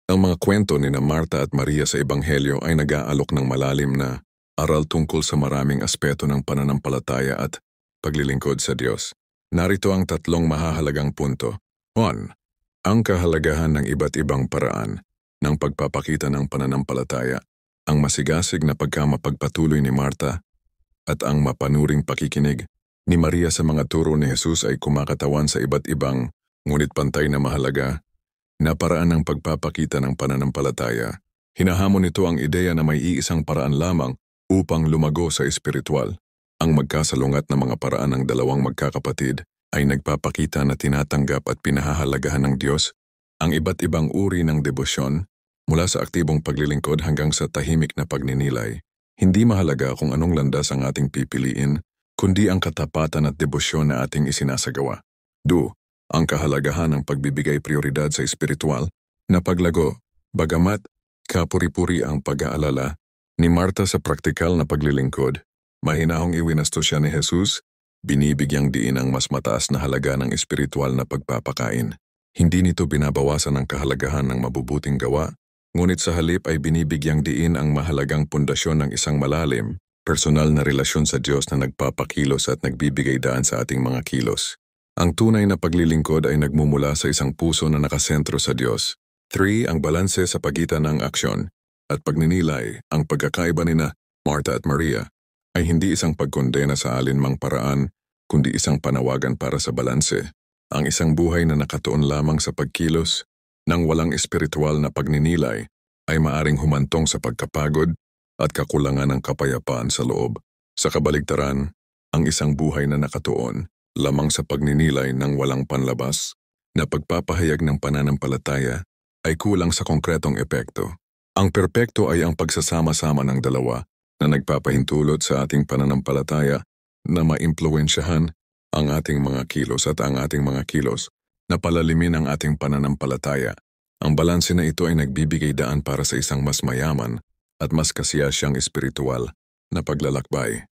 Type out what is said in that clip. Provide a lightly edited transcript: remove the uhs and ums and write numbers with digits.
Ang mga kwento ni na Marta at Maria sa Ebanghelyo ay nag-aalok ng malalim na aral tungkol sa maraming aspeto ng pananampalataya at paglilingkod sa Diyos. Narito ang tatlong mahahalagang punto. 1. Ang kahalagahan ng iba't ibang paraan ng pagpapakita ng pananampalataya. Ang masigasig na pagkamapagpatuloy ni Marta at ang mapanuring pakikinig ni Maria sa mga turo ni Jesus ay kumakatawan sa iba't ibang ngunit pantay na mahalaga na paraan ng pagpapakita ng pananampalataya. Hinahamon nito ang ideya na may iisang paraan lamang upang lumago sa espiritual. Ang magkasalungat na mga paraan ng dalawang magkakapatid ay nagpapakita na tinatanggap at pinahahalagahan ng Diyos ang iba't ibang uri ng debosyon mula sa aktibong paglilingkod hanggang sa tahimik na pagninilay. Hindi mahalaga kung anong landas ang ating pipiliin, kundi ang katapatan at debosyon na ating isinasagawa. 2. Ang kahalagahan ng pagbibigay prioridad sa espiritual na paglago, bagamat kapuri-puri ang pag-aalala ni Marta sa praktikal na paglilingkod, mahinahong iwinasto siya ni Jesus, binibigyang diin ang mas mataas na halaga ng espiritual na pagpapakain. Hindi nito binabawasan ang kahalagahan ng mabubuting gawa, ngunit sa halip ay binibigyang diin ang mahalagang pundasyon ng isang malalim, personal na relasyon sa Diyos na nagpapakilos at nagbibigay daan sa ating mga kilos. Ang tunay na paglilingkod ay nagmumula sa isang puso na nakasentro sa Diyos. 3. Ang balanse sa pagitan ng aksyon at pagninilay. Ang pagkakaiba ni na Marta at Maria ay hindi isang pagkondena sa alinmang paraan, kundi isang panawagan para sa balanse. Ang isang buhay na nakatuon lamang sa pagkilos ng walang espiritual na pagninilay ay maaring humantong sa pagkapagod at kakulangan ng kapayapaan sa loob. Sa kabaligtaran, ang isang buhay na nakatuon lamang sa pagninilay ng walang panlabas na pagpapahayag ng pananampalataya ay kulang sa konkretong epekto. Ang perpekto ay ang pagsasama-sama ng dalawa na nagpapahintulot sa ating pananampalataya na maimpluwensyahan ang ating mga kilos at ang ating mga kilos na palalimin ang ating pananampalataya. Ang balanse na ito ay nagbibigay daan para sa isang mas mayaman at mas kasiyasyang espiritual na paglalakbay.